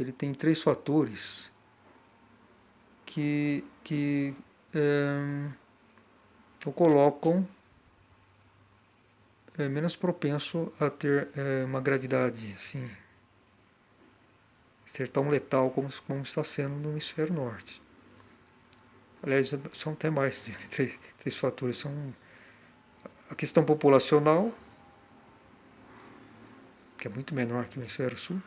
ele tem três fatores que o colocam menos propenso a ter uma gravidade assim, ser tão letal como está sendo no hemisfério norte. Aliás, são até mais de três fatores. São a questão populacional, que é muito menor que o hemisfério sul.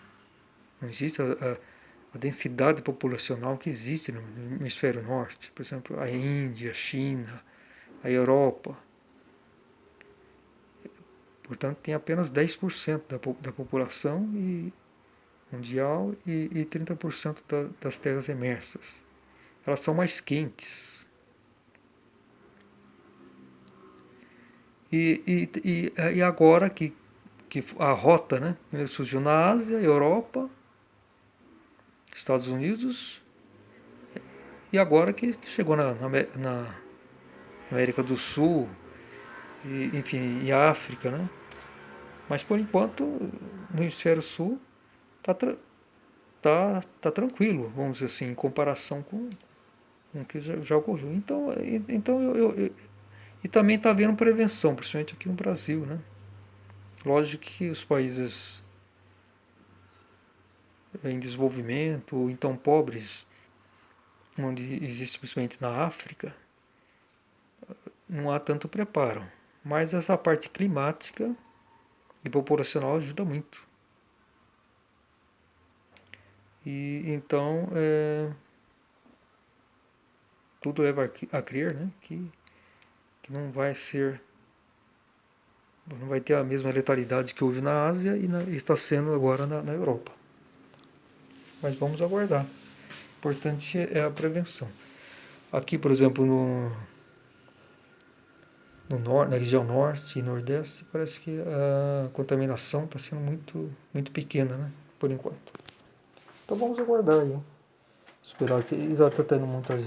Não existe a densidade populacional que existe no hemisfério norte. Por exemplo, a Índia, a China, a Europa. Portanto, tem apenas 10% da população mundial e 30% das terras emersas. Elas são mais quentes. E agora que a rota, né, surgiu na Ásia, Europa, Estados Unidos, e agora que chegou na América do Sul, enfim, e África, né? Mas por enquanto, no hemisfério sul, tá, tá tranquilo, vamos dizer assim, em comparação com o que já ocorreu. Então e também está havendo prevenção, principalmente aqui no Brasil, né? Lógico que os países em desenvolvimento, ou então pobres, onde existe principalmente na África, não há tanto preparo. Mas essa parte climática e populacional ajuda muito. E então tudo leva a crer, né, que não vai ter a mesma letalidade que houve na Ásia e está sendo agora na Europa. Mas vamos aguardar. O importante é a prevenção. Aqui, por exemplo, na região norte e nordeste, parece que a contaminação está sendo muito pequena, né, por enquanto. Então vamos aguardar aí. Esperar que já está tendo muitas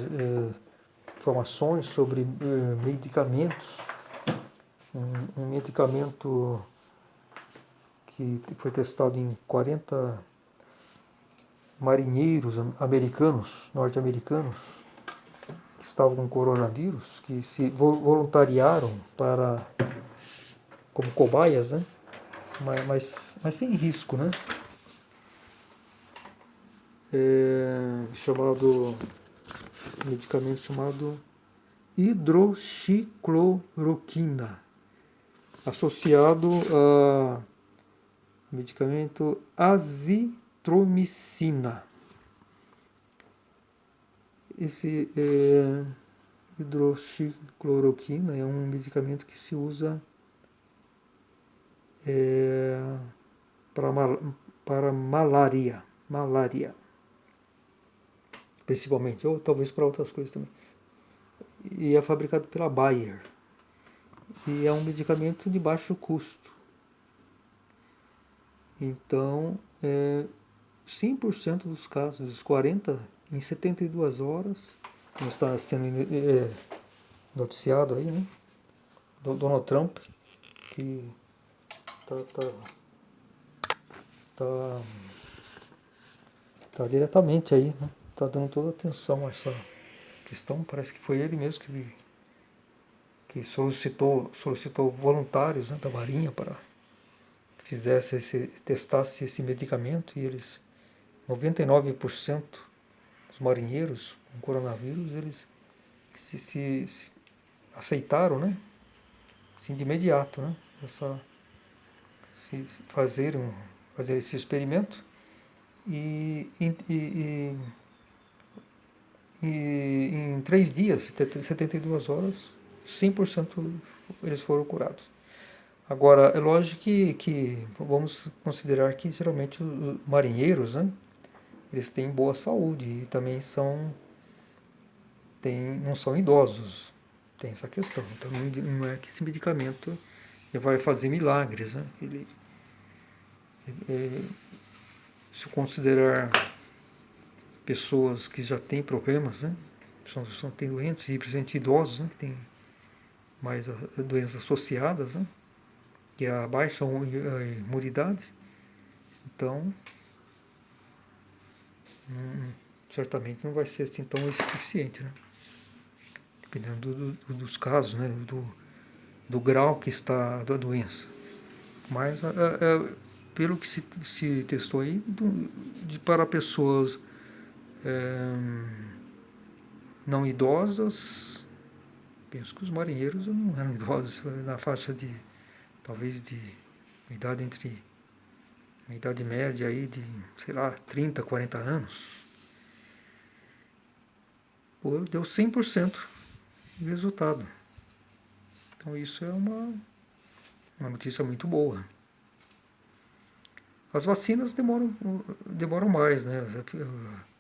informações sobre medicamentos. Um medicamento que foi testado em 40 marinheiros americanos, norte-americanos, que estavam com coronavírus, que se voluntariaram como cobaias, né? Mas sem risco, né? Medicamento chamado hidroxicloroquina, associado a medicamento azitromicina. Esse hidroxicloroquina é um medicamento que se usa para malária, principalmente, ou talvez para outras coisas também. E é fabricado pela Bayer. E é um medicamento de baixo custo. Então, 100% dos casos, os 40 em 72 horas, como está sendo noticiado aí, né? Donald Trump, que tá diretamente aí, né? Tá dando toda a atenção a essa questão. Parece que foi ele mesmo que solicitou voluntários, né, da Marinha para que testasse esse medicamento, e eles, 99% dos marinheiros com coronavírus, eles se aceitaram, né? Assim, de imediato, né? Fazer esse experimento e em 3 dias, 72 horas, 100% eles foram curados. Agora, é lógico que vamos considerar que geralmente os marinheiros, né, eles têm boa saúde e também não são idosos. Tem essa questão. Então não é que esse medicamento vai fazer milagres, né? Se considerar pessoas que já têm problemas, né? Têm doentes, e principalmente idosos, né? Que têm mais doenças associadas, né? Que é a baixa imunidade. Então, certamente não vai ser assim tão eficiente, né? Dependendo dos casos, né? Do grau que está da doença. Mas, pelo que se testou aí, para pessoas não idosas, penso que os marinheiros não eram idosos, na faixa de, talvez de uma idade entre, uma idade média aí de, sei lá, 30, 40 anos. Pô, deu 100% de resultado. Então isso é uma notícia muito boa. As vacinas demoram mais, né?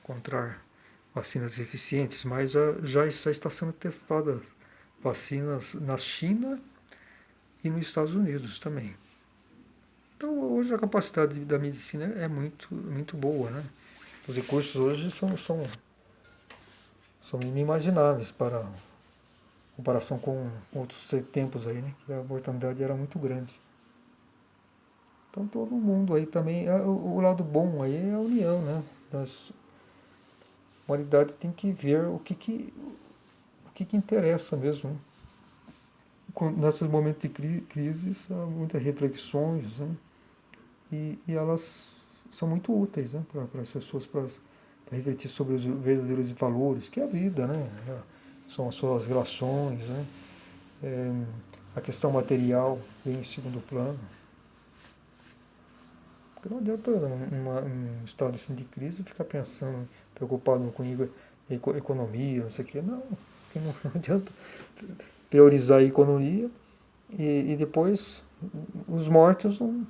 Encontrar vacinas eficientes, mas já está sendo testada vacinas na China e nos Estados Unidos também. Então hoje a capacidade da medicina é muito boa, né? Os recursos hoje são inimagináveis para comparação com outros tempos aí, né? Que a mortalidade era muito grande. Então todo mundo aí também, o lado bom aí é a união, né? Das humanidades tem que ver o que interessa mesmo, né? Nesses momentos de crise, há muitas reflexões, né? E elas são muito úteis, né? Para as pessoas, para refletir sobre os verdadeiros valores, que é a vida, né? São as suas relações, né? A questão material vem em segundo plano. Porque não adianta um estado assim de crise ficar pensando, preocupado com economia, não sei o quê. Não, porque não adianta priorizar a economia e depois os mortos não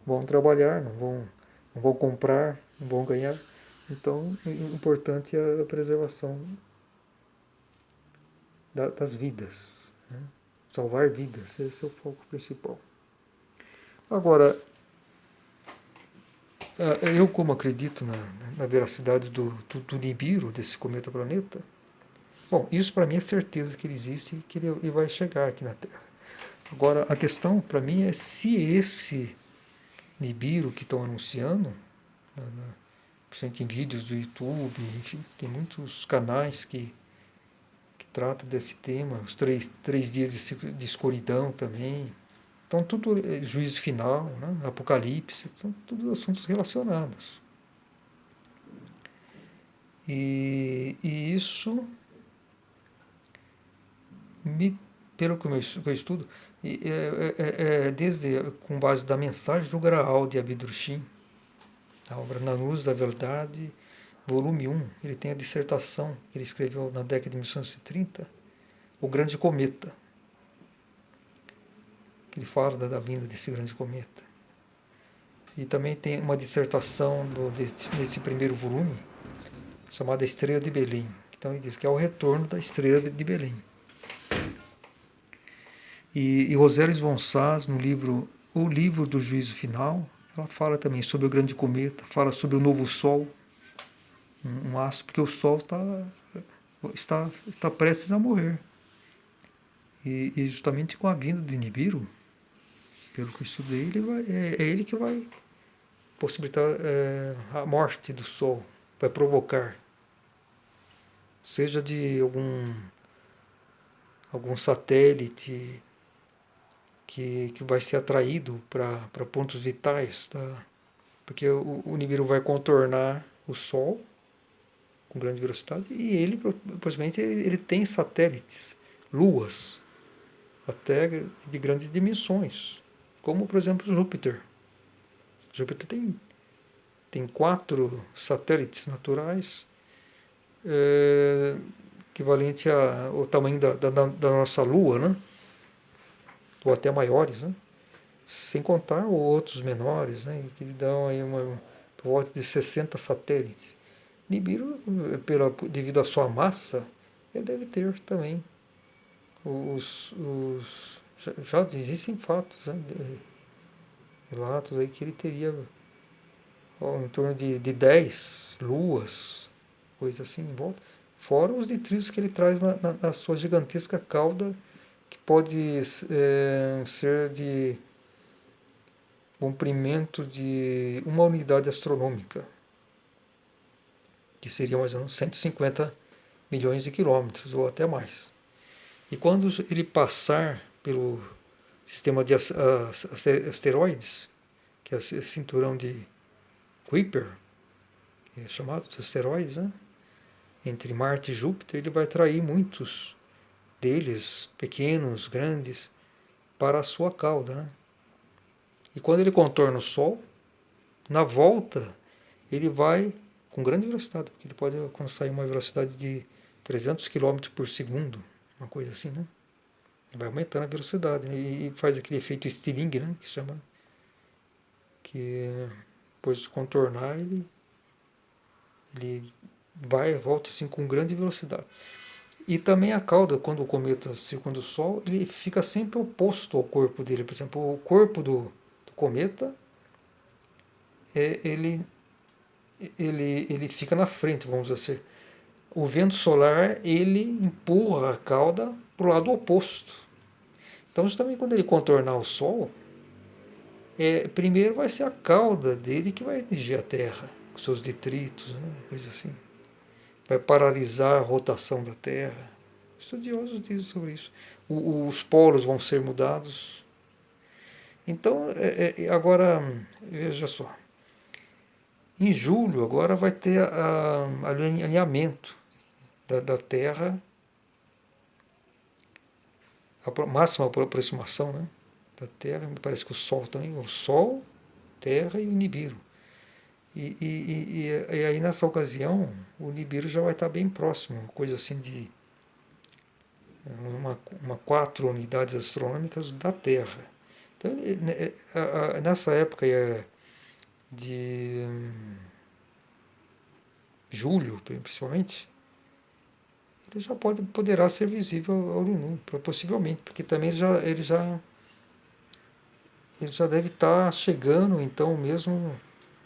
vão trabalhar, não vão comprar, não vão ganhar. Então, o importante é a preservação das vidas, né? Salvar vidas, esse é o foco principal. Agora, eu como acredito na veracidade do Nibiru, desse cometa planeta, bom, isso para mim é certeza que ele existe e que ele vai chegar aqui na Terra. Agora, a questão para mim é se esse Nibiru que estão anunciando, principalmente em vídeos do YouTube, enfim, tem muitos canais que tratam desse tema, os três dias de escuridão também. Então, tudo juízo final, né? Apocalipse, são todos assuntos relacionados. E isso, pelo que eu estudo, desde com base da mensagem do Graal de Abid-ru-shin, a obra Na Luz da Verdade, volume 1, ele tem a dissertação que ele escreveu na década de 1930, O Grande Cometa, que ele fala da vinda desse grande cometa. E também tem uma dissertação desse primeiro volume, chamada Estrela de Belém. Então ele diz que é o retorno da Estrela de Belém. E Rosélia von Sass, no livro O Livro do Juízo Final, ela fala também sobre o grande cometa, fala sobre o novo Sol, um astro, porque o Sol está prestes a morrer. E justamente com a vinda de Nibiru, pelo que eu estudei, é ele que vai possibilitar a morte do Sol, vai provocar, seja de algum satélite que vai ser atraído para pontos vitais, porque o Nibiru vai contornar o Sol com grande velocidade e ele, possivelmente, ele tem satélites, luas, até de grandes dimensões, como, por exemplo, Júpiter. Júpiter tem 4 satélites naturais, equivalente ao tamanho da nossa Lua, né? Ou até maiores, né? Sem contar outros menores, né? Que dão aí por volta de 60 satélites. Nibiru, devido à sua massa, ele deve ter também já existem fatos, né? Relatos aí que ele teria em torno de 10 luas, coisa assim em volta, fora os detritos que ele traz na sua gigantesca cauda, que pode ser de comprimento de uma unidade astronômica. que seria mais ou menos 150 milhões de quilômetros ou até mais. E quando ele passar pelo sistema de asteroides, que é o cinturão de Kuiper, que é chamado de asteroides, né? Entre Marte e Júpiter, ele vai atrair muitos deles, pequenos, grandes, para a sua cauda. Né? E quando ele contorna o Sol, na volta, ele vai com grande velocidade, porque ele pode alcançar uma velocidade de 300 km por segundo, uma coisa assim, né? Vai aumentando a velocidade, né? E faz aquele efeito Stirling, né? Que chama, que depois de contornar, ele vai e volta assim com grande velocidade. E também a cauda, quando o cometa circunda o Sol, ele fica sempre oposto ao corpo dele. Por exemplo, o corpo do cometa, ele, ele fica na frente, vamos dizer assim. O vento solar, ele empurra a cauda para o lado oposto. Então, justamente quando ele contornar o Sol, primeiro vai ser a cauda dele que vai atingir a Terra, com seus detritos, né, coisa assim. Vai paralisar a rotação da Terra. Estudiosos dizem sobre isso. Os polos vão ser mudados. Então, agora, veja só. Em julho, agora vai ter alinhamento da Terra, a máxima aproximação, né, da Terra. Me parece que o Sol também, o Sol, Terra e o Nibiru. E aí, nessa ocasião, o Nibiru já vai estar bem próximo, coisa assim de uma 4 unidades astronômicas da Terra. Então, nessa época de julho, principalmente, ele já poderá ser visível ao olho nu, possivelmente, porque também ele já deve estar chegando, então, mesmo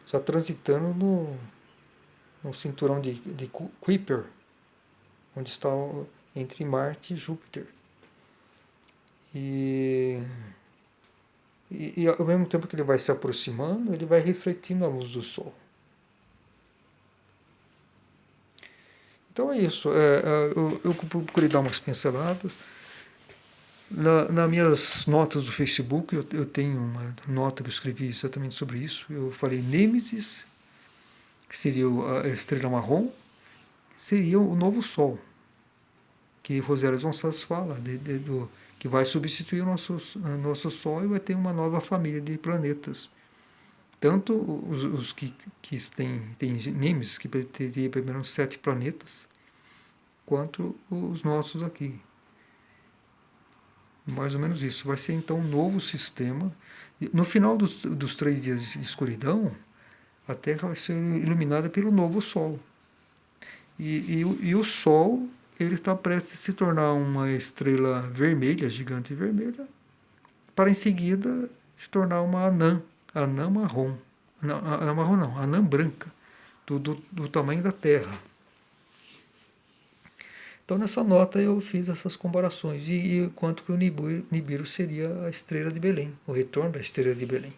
já transitando no cinturão de Kuiper, onde está entre Marte e Júpiter. E ao mesmo tempo que ele vai se aproximando, ele vai refletindo a luz do Sol. Então é isso. Eu procurei dar umas pinceladas. Nas minhas notas do Facebook, eu tenho uma nota que eu escrevi exatamente sobre isso. Eu falei Nêmesis, que seria a estrela marrom, seria o novo Sol, que Rosérias Gonçalves fala, que vai substituir o nosso Sol e vai ter uma nova família de planetas. Tanto os que têm Nêmesis, que teria pelo menos 7 planetas, quanto os nossos aqui. Mais ou menos isso. Vai ser então um novo sistema. No final dos 3 dias de escuridão, a Terra vai ser iluminada pelo novo Sol. E o Sol, ele está prestes a se tornar uma estrela vermelha, gigante vermelha, para em seguida se tornar uma anã marrom. Não, anã marrom não, anã branca, do tamanho da Terra. Então, nessa nota eu fiz essas comparações e quanto que o Nibiru seria a estrela de Belém, o retorno da estrela de Belém.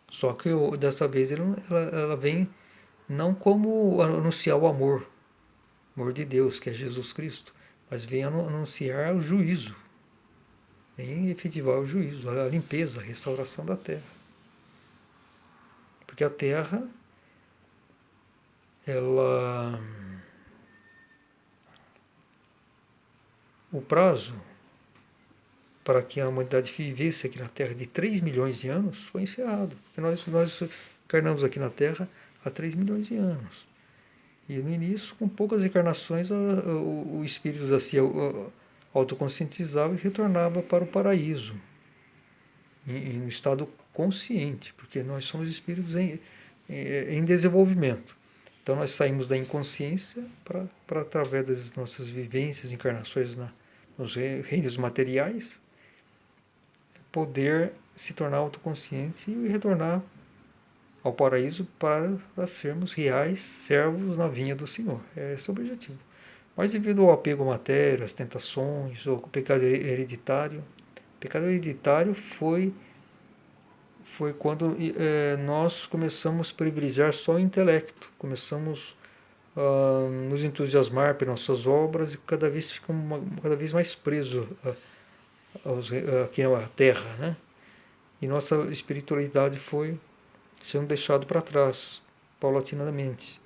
Só que dessa vez ela vem não como anunciar o amor de Deus, que é Jesus Cristo, mas vem anunciar o juízo, vem efetivar o juízo, a limpeza, a restauração da terra. Porque a terra, o prazo para que a humanidade vivesse aqui na Terra de 3 milhões de anos foi encerrado. Nós encarnamos aqui na Terra há 3 milhões de anos. E no início, com poucas encarnações, o espírito já se autoconscientizava e retornava para o paraíso, em um estado consciente, porque nós somos espíritos em desenvolvimento. Então nós saímos da inconsciência para através das nossas vivências, encarnações nos reinos materiais, poder se tornar autoconsciente e retornar ao paraíso para sermos reais servos na vinha do Senhor. Esse é o objetivo. Mas devido ao apego à matéria, às tentações, ao pecado hereditário, o pecado hereditário foi quando nós começamos a privilegiar só o intelecto, começamos nos entusiasmar pelas nossas obras e cada vez fica cada vez mais preso aqui na Terra, né? E nossa espiritualidade foi sendo deixado para trás, paulatinamente,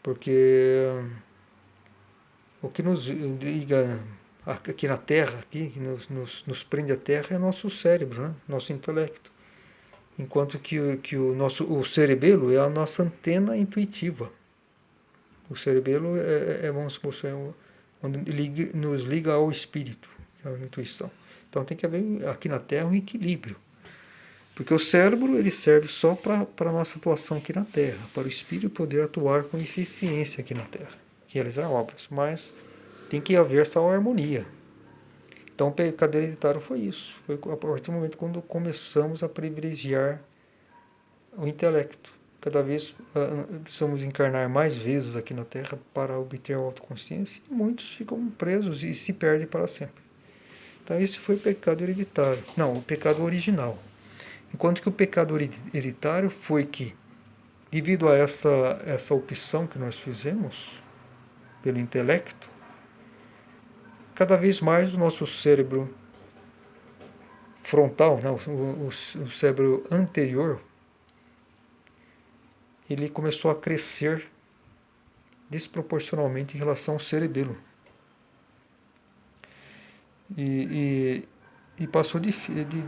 porque o que nos liga aqui na Terra, aqui, que nos prende à Terra, é nosso cérebro, né? Nosso intelecto. Enquanto que o cerebelo é a nossa antena intuitiva. O cerebelo vamos supor, onde nos liga ao espírito, à intuição. Então tem que haver aqui na Terra um equilíbrio. Porque o cérebro ele serve só para a nossa atuação aqui na Terra, para o espírito poder atuar com eficiência aqui na Terra, realizar obras. Mas tem que haver essa harmonia. Então o pecado hereditário foi isso. Foi a partir do momento quando começamos a privilegiar o intelecto. Cada vez precisamos encarnar mais vezes aqui na Terra para obter a autoconsciência e muitos ficam presos e se perdem para sempre. Então esse foi o pecado hereditário. Não, o pecado original. Enquanto que o pecado hereditário foi que, devido a essa opção que nós fizemos pelo intelecto, cada vez mais o nosso cérebro frontal, né, o cérebro anterior, ele começou a crescer desproporcionalmente em relação ao cerebelo. E passou de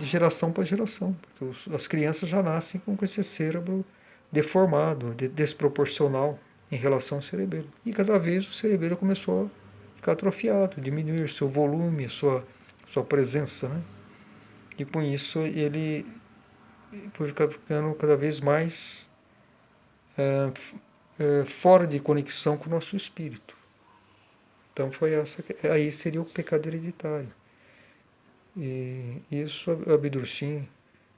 geração para geração. Porque as crianças já nascem com esse cérebro deformado, desproporcional em relação ao cerebelo. E cada vez o cerebelo começou a ficar atrofiado, diminuir seu volume, sua presença. Né? E com isso ele foi ficando cada vez mais fora de conexão com o nosso espírito. Então aí seria o pecado hereditário. E isso Abdursim,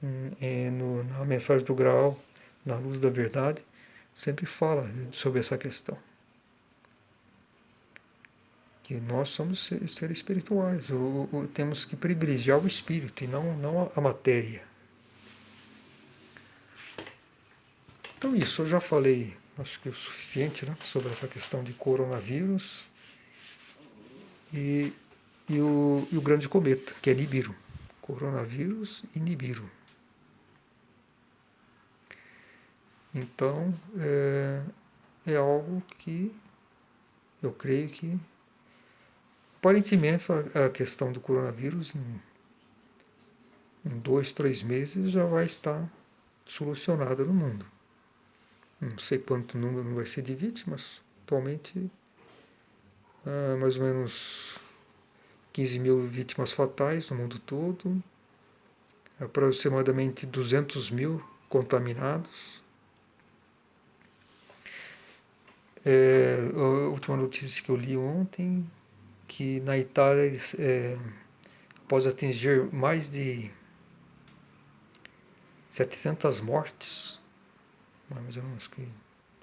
na mensagem do Graal, na luz da verdade, sempre fala sobre essa questão. Que nós somos seres espirituais, temos que privilegiar o espírito e não a matéria. Então isso, eu já falei, acho que o suficiente, né, sobre essa questão de coronavírus e o grande cometa, que é Nibiru. Coronavírus e Nibiru. Então, é algo que eu creio que, aparentemente, a questão do coronavírus, em 2, 3 meses, já vai estar solucionada no mundo. Não sei quanto número vai ser de vítimas. Atualmente, mais ou menos 15 mil vítimas fatais no mundo todo, aproximadamente 200 mil contaminados. A última notícia que eu li ontem, que na Itália eles, após atingir mais de 700 mortes, mais ou menos que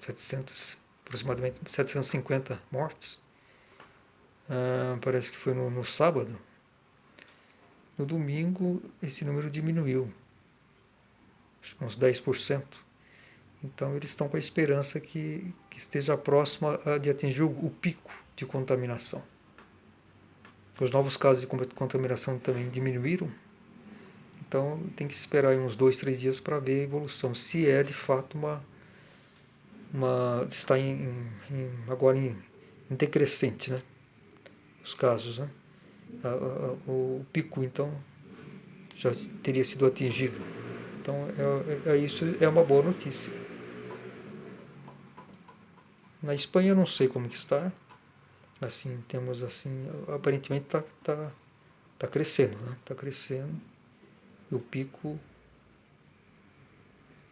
700, aproximadamente 750 mortes, parece que foi no sábado. No domingo esse número diminuiu, acho que uns 10%. Então eles estão com a esperança que esteja próximo de atingir o pico de contaminação. Os novos casos de contaminação também diminuíram, então tem que esperar uns 2, 3 dias para ver a evolução, se é de fato está agora em decrescente, né? Os casos, né? O pico, então, já teria sido atingido. Então, isso é uma boa notícia. Na Espanha eu não sei como que está. Assim, temos assim, aparentemente tá crescendo, né? Está crescendo. E o pico,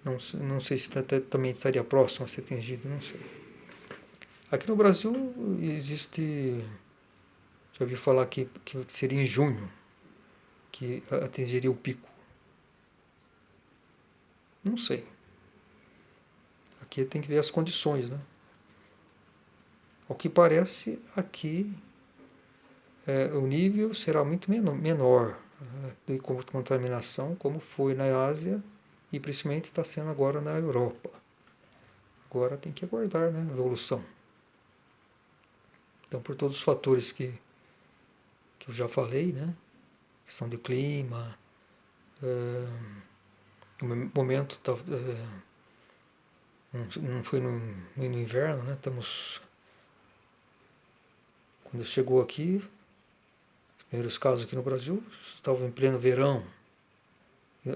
não sei se também estaria próximo a ser atingido, não sei. Aqui no Brasil existe, já ouvi falar que seria em junho que atingiria o pico. Não sei. Aqui tem que ver as condições, né? Ao que parece, aqui o nível será muito menor de contaminação, como foi na Ásia e principalmente está sendo agora na Europa. Agora tem que aguardar, né, a evolução. Então, por todos os fatores que eu já falei, né? Questão do clima, o momento tá, não foi no inverno, né? Quando chegou aqui, os primeiros casos aqui no Brasil, estavam em pleno verão.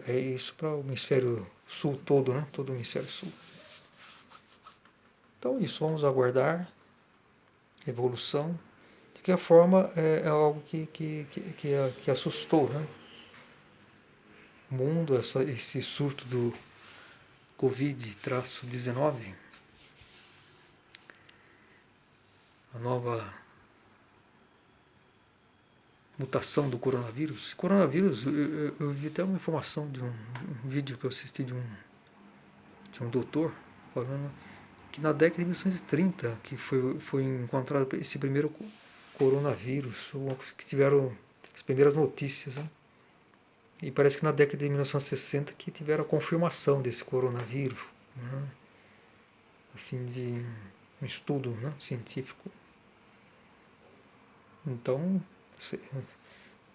É isso para o hemisfério sul todo, né? Todo o hemisfério sul. Então, isso, vamos aguardar evolução. De qualquer forma, é algo que assustou, né? O mundo, esse surto do Covid-19, a nova mutação do coronavírus. Coronavírus, eu vi até uma informação de um vídeo que eu assisti de um doutor falando que na década de 1930 que foi encontrado esse primeiro coronavírus, ou que tiveram as primeiras notícias, né? E parece que na década de 1960 que tiveram a confirmação desse coronavírus, né? Assim, de um estudo, né, científico. Então,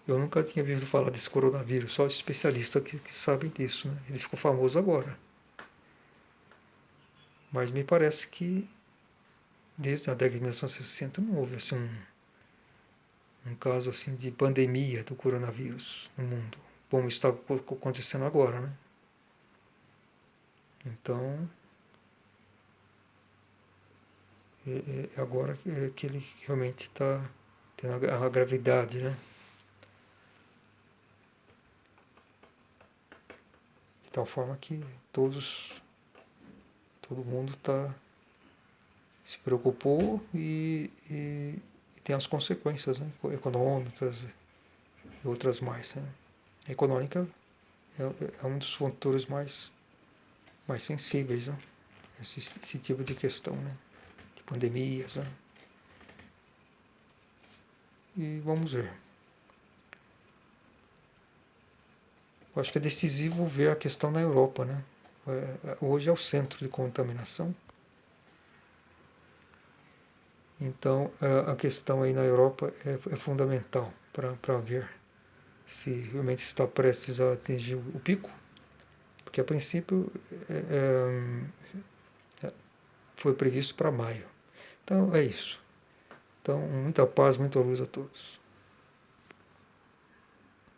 eu nunca tinha ouvido falar desse coronavírus, só especialistas que sabem disso, né? Ele ficou famoso agora. Mas me parece que desde a década de 1960 não houve assim, um caso assim de pandemia do coronavírus no mundo, como está acontecendo agora, né? Então, é agora que ele realmente está tendo a gravidade, né? De tal forma que todo mundo se preocupou e tem as consequências, né, econômicas e outras mais. Né? A econômica é um dos fatores mais sensíveis, né? Esse tipo de questão, né? De pandemias. Né? E vamos ver. Eu acho que é decisivo ver a questão na Europa. Né? Hoje é o centro de contaminação. Então a questão aí na Europa é fundamental para ver se realmente está prestes a atingir o pico, porque a princípio foi previsto para maio. Então é isso. Então, muita paz, muita luz a todos.